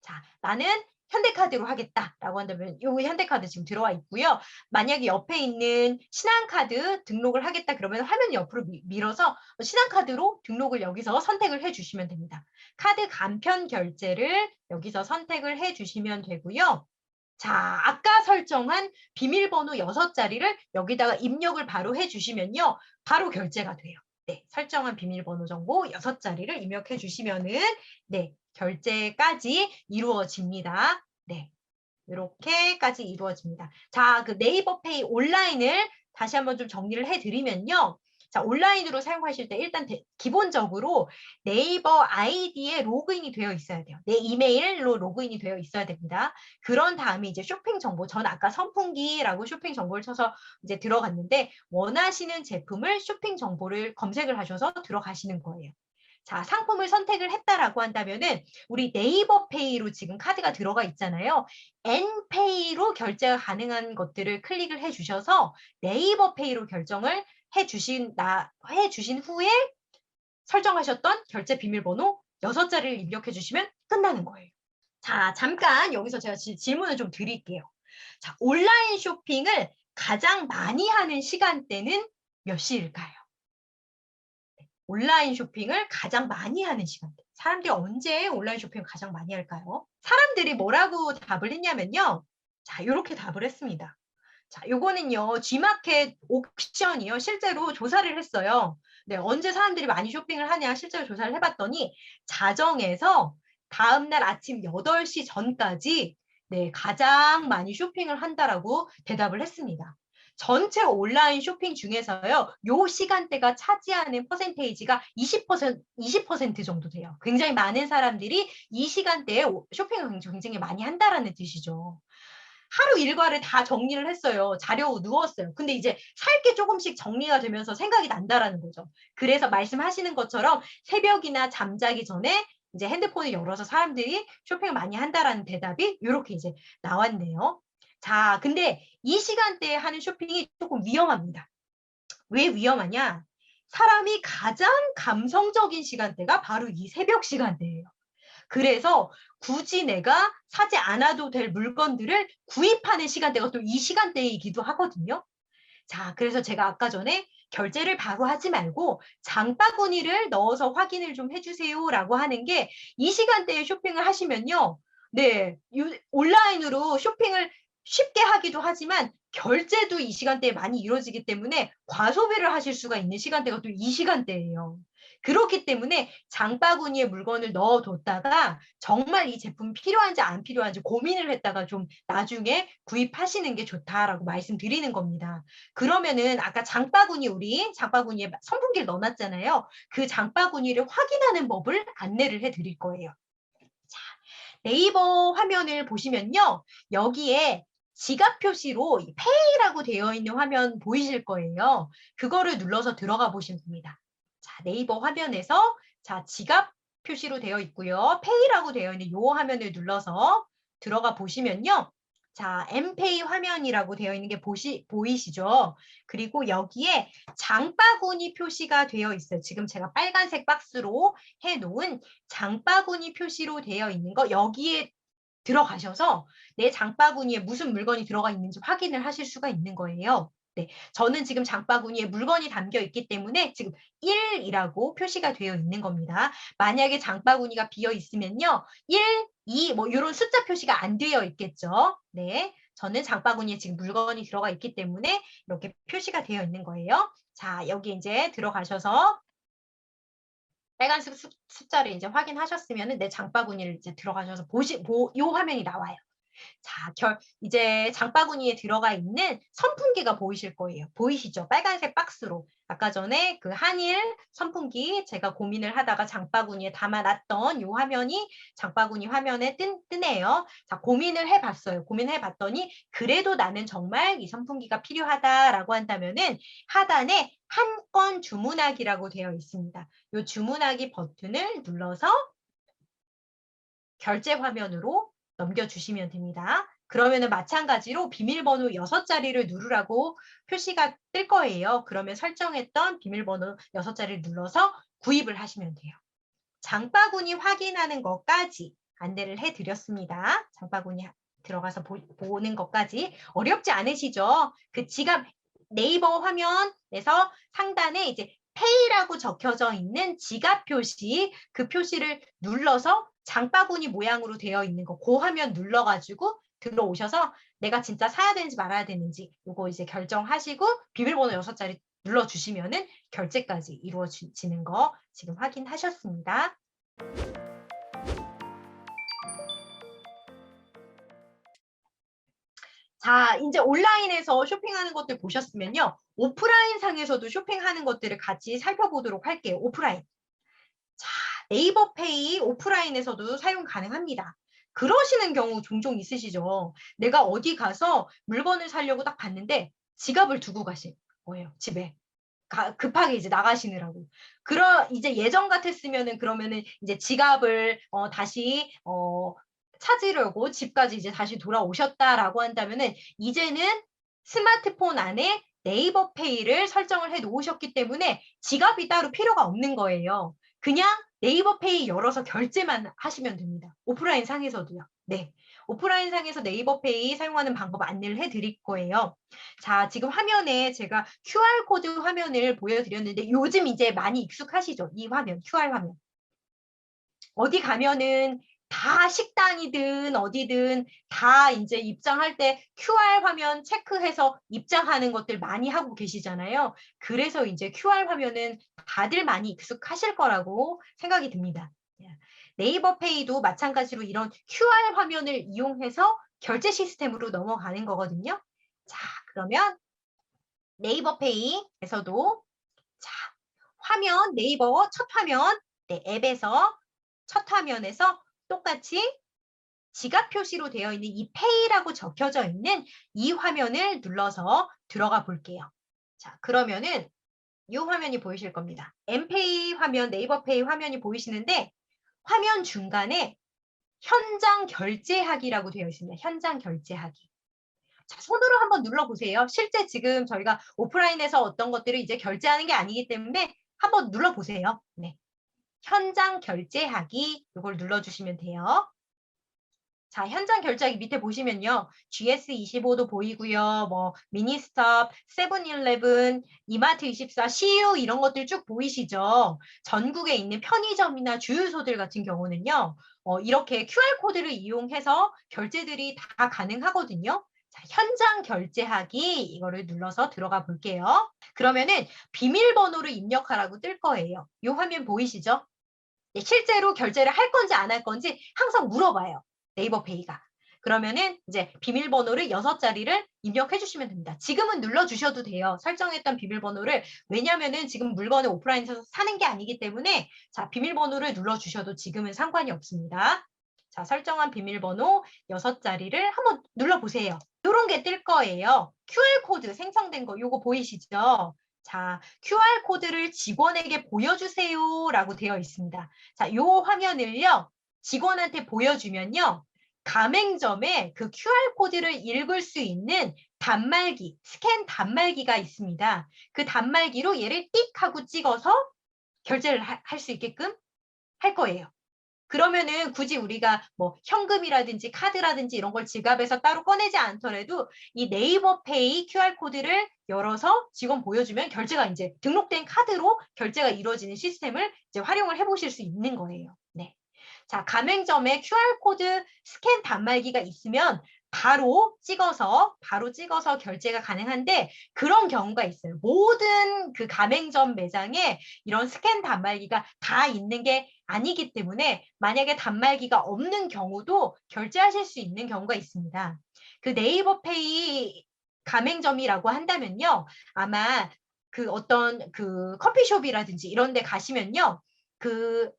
Speaker 1: 자, 나는 현대카드로 하겠다라고 한다면 요 현대카드 지금 들어와 있고요. 만약에 옆에 있는 신한카드 등록을 하겠다 그러면 화면 옆으로 밀어서 신한카드로 등록을 여기서 선택을 해주시면 됩니다. 카드 간편 결제를 여기서 선택을 해주시면 되고요. 자, 아까 설정한 비밀번호 6자리를 여기다가 입력을 바로 해주시면요. 바로 결제가 돼요. 네, 설정한 비밀번호 정보 6자리를 입력해 주시면은 네, 결제까지 이루어집니다. 네, 이렇게까지 이루어집니다. 자, 그 네이버페이 온라인을 다시 한번 좀 정리를 해드리면요. 자, 온라인으로 사용하실 때 일단 기본적으로 네이버 아이디에 로그인이 되어 있어야 돼요. 내 이메일로 로그인이 되어 있어야 됩니다. 그런 다음에 이제 쇼핑 정보, 전 아까 선풍기라고 쇼핑 정보를 쳐서 이제 들어갔는데 원하시는 제품을 쇼핑 정보를 검색을 하셔서 들어가시는 거예요. 자, 상품을 선택을 했다라고 한다면은 우리 네이버페이로 지금 카드가 들어가 있잖아요. N페이로 결제가 가능한 것들을 클릭을 해주셔서 네이버페이로 결정을 해주신 후에 설정하셨던 결제 비밀번호 6자리를 입력해 주시면 끝나는 거예요. 자, 잠깐 여기서 제가 질문을 좀 드릴게요. 자, 온라인 쇼핑을 가장 많이 하는 시간대는 몇 시일까요? 온라인 쇼핑을 가장 많이 하는 시간대. 사람들이 언제 온라인 쇼핑을 가장 많이 할까요? 사람들이 뭐라고 답을 했냐면요. 자, 이렇게 답을 했습니다. 자, 요거는요, G마켓 옥션이요. 실제로 조사를 했어요. 네, 언제 사람들이 많이 쇼핑을 하냐 실제로 조사를 해봤더니 자정에서 다음날 아침 8시 전까지 네, 가장 많이 쇼핑을 한다라고 대답을 했습니다. 전체 온라인 쇼핑 중에서요, 요 시간대가 차지하는 퍼센테이지가 20% 정도 돼요. 굉장히 많은 사람들이 이 시간대에 쇼핑을 굉장히 많이 한다라는 뜻이죠. 하루 일과를 다 정리를 했어요. 자려고 누웠어요. 근데 이제 살 게 조금씩 정리가 되면서 생각이 난다라는 거죠. 그래서 말씀하시는 것처럼 새벽이나 잠자기 전에 이제 핸드폰을 열어서 사람들이 쇼핑을 많이 한다라는 대답이 이렇게 이제 나왔네요. 자, 근데 이 시간대에 하는 쇼핑이 조금 위험합니다. 왜 위험하냐? 사람이 가장 감성적인 시간대가 바로 이 새벽 시간대예요. 그래서 굳이 내가 사지 않아도 될 물건들을 구입하는 시간대가 또 이 시간대이기도 하거든요. 자, 그래서 제가 아까 전에 결제를 바로 하지 말고 장바구니를 넣어서 확인을 좀 해주세요라고 하는 게 이 시간대에 쇼핑을 하시면요. 네, 온라인으로 쇼핑을 쉽게 하기도 하지만 결제도 이 시간대에 많이 이루어지기 때문에 과소비를 하실 수가 있는 시간대가 또 이 시간대예요. 그렇기 때문에 장바구니에 물건을 넣어뒀다가 정말 이 제품 필요한지 안 필요한지 고민을 했다가 좀 나중에 구입하시는 게 좋다라고 말씀드리는 겁니다. 그러면은 아까 우리 장바구니에 선풍기를 넣어놨잖아요. 그 장바구니를 확인하는 법을 안내를 해드릴 거예요. 자, 네이버 화면을 보시면요. 여기에 지갑 표시로 페이라고 되어 있는 화면 보이실 거예요. 그거를 눌러서 들어가 보시면 됩니다. 자, 네이버 화면에서 자, 지갑 표시로 되어 있고요. 페이라고 되어 있는 요 화면을 눌러서 들어가 보시면요. 자, 엠페이 화면이라고 되어 있는 게 보이시죠? 그리고 여기에 장바구니 표시가 되어 있어요. 지금 제가 빨간색 박스로 해놓은 장바구니 표시로 되어 있는 거 여기에 들어가셔서 내 장바구니에 무슨 물건이 들어가 있는지 확인을 하실 수가 있는 거예요. 네, 저는 지금 장바구니에 물건이 담겨 있기 때문에 지금 1이라고 표시가 되어 있는 겁니다. 만약에 장바구니가 비어 있으면요. 1, 2, 뭐 이런 숫자 표시가 안 되어 있겠죠. 네, 저는 장바구니에 지금 물건이 들어가 있기 때문에 이렇게 표시가 되어 있는 거예요. 자, 여기 이제 들어가셔서 빨간색 숫자를 이제 확인하셨으면 내 장바구니를 이제 들어가셔서 요 화면이 나와요. 자, 이제 장바구니에 들어가 있는 선풍기가 보이실 거예요. 보이시죠? 빨간색 박스로. 아까 전에 그 한일 선풍기 제가 고민을 하다가 장바구니에 담아놨던 이 화면이 장바구니 화면에 뜨네요. 자, 고민을 해봤어요. 고민을 해봤더니 그래도 나는 정말 이 선풍기가 필요하다라고 한다면은 하단에 한 건 주문하기라고 되어 있습니다. 이 주문하기 버튼을 눌러서 결제 화면으로 넘겨주시면 됩니다. 그러면은 마찬가지로 비밀번호 6자리를 누르라고 표시가 뜰 거예요. 그러면 설정했던 비밀번호 6자리를 눌러서 구입을 하시면 돼요. 장바구니 확인하는 것까지 안내를 해드렸습니다. 장바구니 들어가서 보는 것까지 어렵지 않으시죠? 그 지갑 네이버 화면에서 상단에 이제 페이라고 적혀져 있는 지갑 표시, 그 표시를 눌러서 장바구니 모양으로 되어 있는 거, 그 화면 눌러가지고 들어오셔서 내가 진짜 사야 되는지 말아야 되는지 이거 이제 결정하시고 비밀번호 6자리 눌러주시면은 결제까지 이루어지는 거 지금 확인하셨습니다. 자, 이제 온라인에서 쇼핑하는 것들 보셨으면요. 오프라인 상에서도 쇼핑하는 것들을 같이 살펴보도록 할게요. 오프라인. 자, 네이버페이 오프라인에서도 사용 가능합니다. 그러시는 경우 종종 있으시죠? 내가 어디 가서 물건을 사려고 딱 봤는데 지갑을 두고 가신 거예요, 집에. 급하게 이제 나가시느라고. 이제 예전 같았으면은 그러면은 이제 지갑을 다시 찾으려고 집까지 이제 다시 돌아오셨다라고 한다면은 이제는 스마트폰 안에 네이버페이를 설정을 해 놓으셨기 때문에 지갑이 따로 필요가 없는 거예요. 그냥 네이버페이 열어서 결제만 하시면 됩니다. 오프라인 상에서도요. 네. 오프라인 상에서 네이버페이 사용하는 방법 안내를 해드릴 거예요. 자, 지금 화면에 제가 QR코드 화면을 보여드렸는데 요즘 이제 많이 익숙하시죠? 이 화면, QR 화면. 어디 가면은 다 식당이든 어디든 다 이제 입장할 때 QR 화면 체크해서 입장하는 것들 많이 하고 계시잖아요. 그래서 이제 QR 화면은 다들 많이 익숙하실 거라고 생각이 듭니다. 네이버 페이도 마찬가지로 이런 QR 화면을 이용해서 결제 시스템으로 넘어가는 거거든요. 자, 그러면 네이버 페이에서도 자, 화면 네이버 첫 화면 네, 앱에서 첫 화면에서 똑같이 지갑 표시로 되어 있는 이 페이라고 적혀져 있는 이 화면을 눌러서 들어가 볼게요. 자, 그러면은 이 화면이 보이실 겁니다. 엠페이 화면, 네이버 페이 화면이 보이시는데 화면 중간에 현장 결제하기라고 되어 있습니다. 현장 결제하기. 자, 손으로 한번 눌러보세요. 실제 지금 저희가 오프라인에서 어떤 것들을 이제 결제하는 게 아니기 때문에 한번 눌러보세요. 네. 현장 결제하기 이걸 눌러주시면 돼요. 자, 현장 결제하기 밑에 보시면요. GS25도 보이고요. 뭐 미니스톱, 세븐일레븐, 이마트24, CU 이런 것들 쭉 보이시죠? 전국에 있는 편의점이나 주유소들 같은 경우는요. 이렇게 QR코드를 이용해서 결제들이 다 가능하거든요. 자, 현장 결제하기 이거를 눌러서 들어가 볼게요. 그러면은 비밀번호를 입력하라고 뜰 거예요. 이 화면 보이시죠? 네, 실제로 결제를 할 건지 안 할 건지 항상 물어봐요. 네이버페이가. 그러면은 이제 비밀번호를 6자리를 입력해 주시면 됩니다. 지금은 눌러주셔도 돼요. 설정했던 비밀번호를. 왜냐면은 지금 물건을 오프라인에서 사는 게 아니기 때문에 자, 비밀번호를 눌러주셔도 지금은 상관이 없습니다. 자, 설정한 비밀번호 6자리를 한번 눌러보세요. 이런 게 뜰 거예요. QR코드 생성된 거 요거 보이시죠? 자, QR코드를 직원에게 보여주세요라고 되어 있습니다. 자, 요 화면을요. 직원한테 보여주면요. 가맹점에 그 QR코드를 읽을 수 있는 단말기, 스캔 단말기가 있습니다. 그 단말기로 얘를 띡 하고 찍어서 결제를 할 수 있게끔 할 거예요. 그러면은 굳이 우리가 뭐 현금이라든지 카드라든지 이런 걸 지갑에서 따로 꺼내지 않더라도 이 네이버페이 QR코드를 열어서 직원 보여주면 결제가 이제 등록된 카드로 결제가 이루어지는 시스템을 이제 활용을 해보실 수 있는 거예요. 네. 자, 가맹점에 QR코드 스캔 단말기가 있으면 바로 찍어서 결제가 가능한데 그런 경우가 있어요. 모든 그 가맹점 매장에 이런 스캔 단말기가 다 있는 게 아니기 때문에 만약에 단말기가 없는 경우도 결제하실 수 있는 경우가 있습니다. 그 네이버페이 가맹점이라고 한다면요. 아마 그 어떤 그 커피숍이라든지 이런 데 가시면요. 그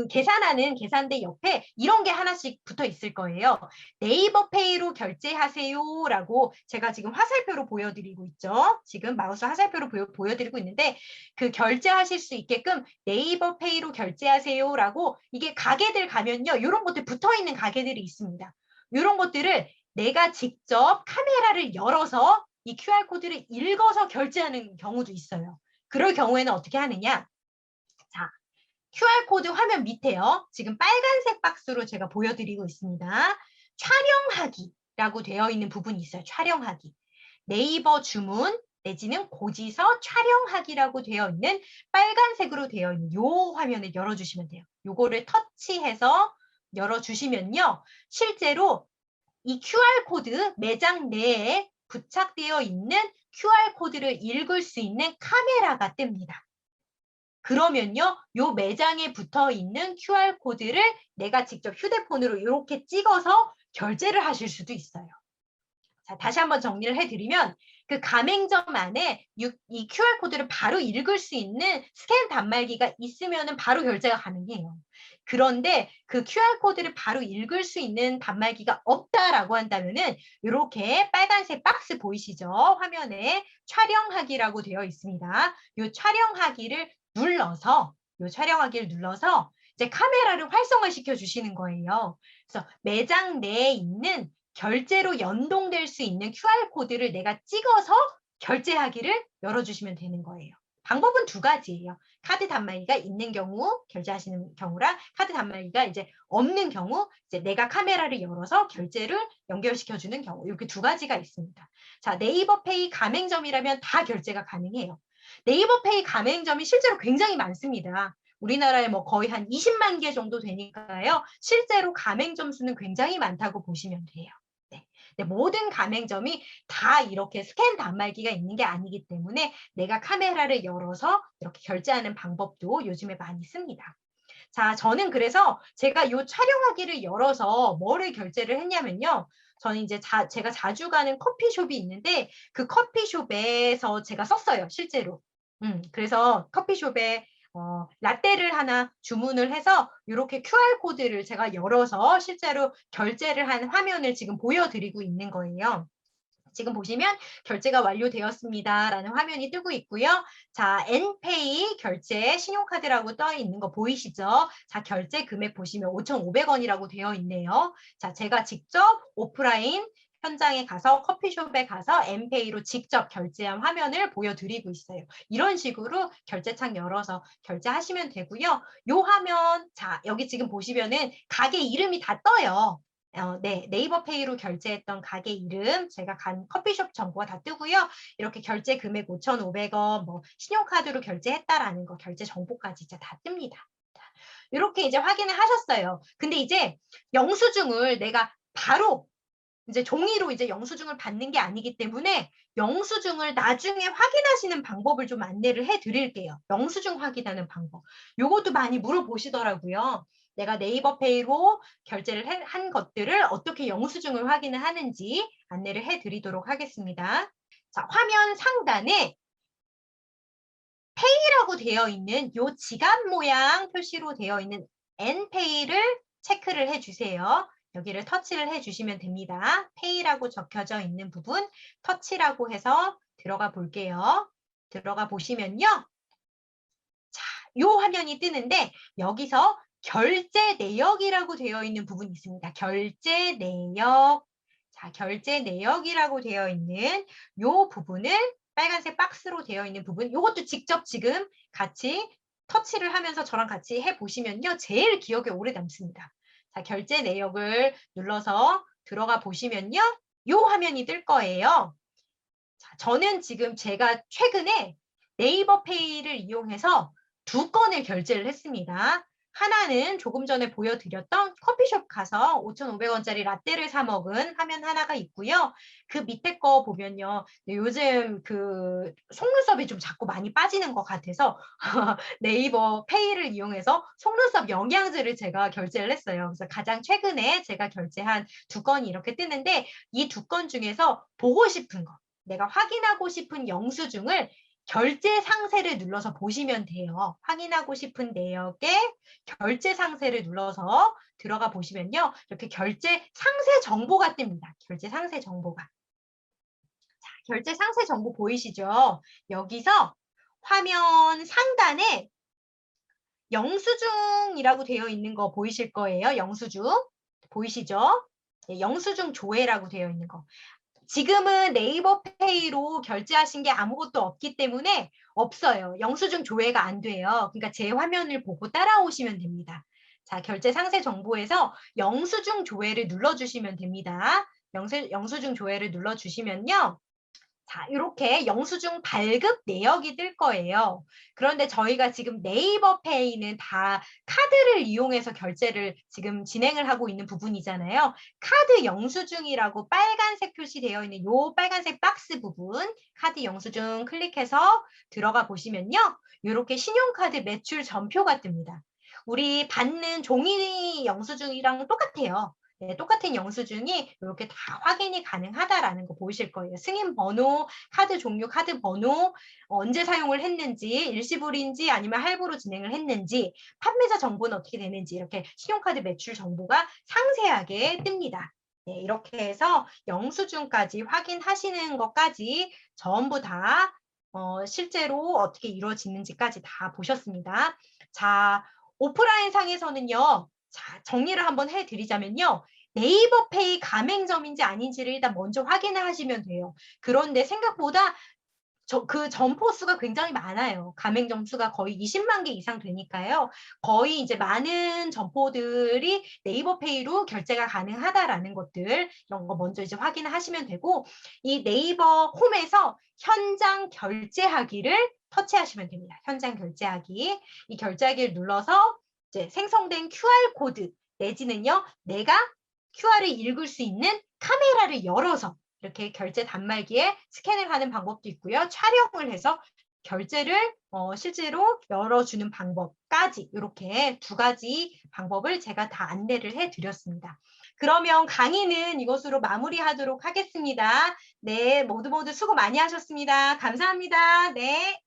Speaker 1: 계산하는 계산대 옆에 이런 게 하나씩 붙어 있을 거예요. 네이버페이로 결제하세요라고 제가 지금 화살표로 보여드리고 있죠. 지금 마우스 화살표로 보여드리고 있는데 그 결제하실 수 있게끔 네이버페이로 결제하세요라고 이게 가게들 가면요. 이런 것들 붙어 있는 가게들이 있습니다. 이런 것들을 내가 직접 카메라를 열어서 이 QR코드를 읽어서 결제하는 경우도 있어요. 그럴 경우에는 어떻게 하느냐? 자, QR코드 화면 밑에요. 지금 빨간색 박스로 제가 보여드리고 있습니다. 촬영하기라고 되어 있는 부분이 있어요. 촬영하기. 네이버 주문 내지는 고지서 촬영하기라고 되어 있는 빨간색으로 되어 있는 요 화면을 열어주시면 돼요. 요거를 터치해서 열어주시면요. 실제로 이 QR코드 매장 내에 부착되어 있는 QR코드를 읽을 수 있는 카메라가 뜹니다. 그러면요, 요 매장에 붙어 있는 QR코드를 내가 직접 휴대폰으로 이렇게 찍어서 결제를 하실 수도 있어요. 자, 다시 한번 정리를 해드리면 그 가맹점 안에 이 QR코드를 바로 읽을 수 있는 스캔 단말기가 있으면 바로 결제가 가능해요. 그런데 그 QR코드를 바로 읽을 수 있는 단말기가 없다라고 한다면은 이렇게 빨간색 박스 보이시죠? 화면에 촬영하기라고 되어 있습니다. 이 촬영하기를 눌러서 이제 카메라를 활성화시켜 주시는 거예요. 그래서 매장 내에 있는 결제로 연동될 수 있는 QR코드를 내가 찍어서 결제하기를 열어주시면 되는 거예요. 방법은 두 가지예요. 카드 단말기가 있는 경우 결제하시는 경우랑 카드 단말기가 이제 없는 경우 이제 내가 카메라를 열어서 결제를 연결시켜주는 경우 이렇게 두 가지가 있습니다. 자, 네이버페이 가맹점이라면 다 결제가 가능해요. 네이버페이 가맹점이 실제로 굉장히 많습니다. 우리나라에 뭐 거의 한 20만 개 정도 되니까요. 실제로 가맹점 수는 굉장히 많다고 보시면 돼요. 네, 모든 가맹점이 다 이렇게 스캔 단말기가 있는 게 아니기 때문에 내가 카메라를 열어서 이렇게 결제하는 방법도 요즘에 많이 씁니다. 자, 저는 그래서 제가 이 촬영하기를 열어서 뭐를 결제를 했냐면요. 저는 이제 제가 자주 가는 커피숍이 있는데 그 커피숍에서 제가 썼어요, 실제로. 그래서 커피숍에 라떼를 하나 주문을 해서 이렇게 QR코드를 제가 열어서 실제로 결제를 한 화면을 지금 보여드리고 있는 거예요. 지금 보시면 결제가 완료되었습니다라는 화면이 뜨고 있고요. 자, 엔페이 결제 신용카드라고 떠 있는 거 보이시죠? 자, 결제 금액 보시면 5,500원이라고 되어 있네요. 자, 제가 직접 오프라인 현장에 가서 커피숍에 가서 엔페이로 직접 결제한 화면을 보여드리고 있어요. 이런 식으로 결제창 열어서 결제하시면 되고요. 요 화면, 자, 여기 지금 보시면은 가게 이름이 다 떠요. 네, 네이버페이로 결제했던 가게 이름, 제가 간 커피숍 정보가 다 뜨고요. 이렇게 결제 금액 5,500원, 뭐 신용카드로 결제했다라는 거, 결제 정보까지 이제 다 뜹니다. 이렇게 이제 확인을 하셨어요. 근데 이제 영수증을 내가 바로 이제 종이로 이제 영수증을 받는 게 아니기 때문에 영수증을 나중에 확인하시는 방법을 좀 안내를 해드릴게요. 영수증 확인하는 방법. 요것도 많이 물어보시더라고요. 내가 네이버페이로 결제를 한 것들을 어떻게 영수증을 확인을 하는지 안내를 해드리도록 하겠습니다. 자, 화면 상단에 페이라고 되어 있는 요 지갑 모양 표시로 되어 있는 N페이를 체크를 해주세요. 여기를 터치를 해주시면 됩니다. 페이라고 적혀져 있는 부분 터치라고 해서 들어가 볼게요. 들어가 보시면요. 자, 요 화면이 뜨는데 여기서 결제 내역이라고 되어 있는 부분이 있습니다. 결제 내역. 자, 결제 내역이라고 되어 있는 요 부분을 빨간색 박스로 되어 있는 부분, 요것도 직접 지금 같이 터치를 하면서 저랑 같이 해보시면요. 제일 기억에 오래 남습니다. 자, 결제 내역을 눌러서 들어가 보시면요. 요 화면이 뜰 거예요. 자, 저는 지금 제가 최근에 네이버 페이를 이용해서 2건을 결제를 했습니다. 하나는 조금 전에 보여드렸던 커피숍 가서 5,500원짜리 라떼를 사 먹은 화면 하나가 있고요. 그 밑에 거 보면요. 요즘 그 속눈썹이 좀 자꾸 많이 빠지는 것 같아서 네이버 페이를 이용해서 속눈썹 영양제를 제가 결제를 했어요. 그래서 가장 최근에 제가 결제한 2건이 이렇게 뜨는데 이 2건 중에서 보고 싶은 거, 내가 확인하고 싶은 영수증을 결제 상세를 눌러서 보시면 돼요. 확인하고 싶은 내역에 결제 상세를 눌러서 들어가 보시면요. 이렇게 결제 상세 정보가 뜹니다. 결제 상세 정보가. 자, 결제 상세 정보 보이시죠? 여기서 화면 상단에 영수증이라고 되어 있는 거 보이실 거예요. 영수증. 보이시죠? 네, 영수증 조회라고 되어 있는 거. 지금은 네이버 페이로 결제하신 게 아무것도 없기 때문에 없어요. 영수증 조회가 안 돼요. 그러니까 제 화면을 보고 따라오시면 됩니다. 자, 결제 상세 정보에서 영수증 조회를 눌러주시면 됩니다. 영수증 조회를 눌러주시면요. 자, 이렇게 영수증 발급 내역이 뜰 거예요. 그런데 저희가 지금 네이버 페이는 다 카드를 이용해서 결제를 지금 진행을 하고 있는 부분이잖아요. 카드 영수증이라고 빨간색 표시되어 있는 요 빨간색 박스 부분, 카드 영수증 클릭해서 들어가 보시면요. 이렇게 신용카드 매출 전표가 뜹니다. 우리 받는 종이 영수증이랑 똑같아요. 네, 똑같은 영수증이 이렇게 다 확인이 가능하다라는 거 보이실 거예요. 승인 번호, 카드 종류, 카드 번호, 언제 사용을 했는지, 일시불인지 아니면 할부로 진행을 했는지, 판매자 정보는 어떻게 되는지 이렇게 신용카드 매출 정보가 상세하게 뜹니다. 네, 이렇게 해서 영수증까지 확인하시는 것까지 전부 다 실제로 어떻게 이루어지는지까지 다 보셨습니다. 자, 오프라인 상에서는요. 자, 정리를 한번 해드리자면요. 네이버 페이 가맹점인지 아닌지를 일단 먼저 확인을 하시면 돼요. 그런데 생각보다 그 점포 수가 굉장히 많아요. 가맹점 수가 거의 20만 개 이상 되니까요. 거의 이제 많은 점포들이 네이버 페이로 결제가 가능하다라는 것들 이런 거 먼저 이제 확인을 하시면 되고 이 네이버 홈에서 현장 결제하기를 터치하시면 됩니다. 현장 결제하기. 이 결제하기를 눌러서 이제 생성된 QR 코드 내지는요. 내가 QR을 읽을 수 있는 카메라를 열어서 이렇게 결제 단말기에 스캔을 하는 방법도 있고요. 촬영을 해서 결제를 실제로 열어주는 방법까지 이렇게 2가지 방법을 제가 다 안내를 해드렸습니다. 그러면 강의는 이것으로 마무리하도록 하겠습니다. 네, 모두 수고 많이 하셨습니다. 감사합니다. 네.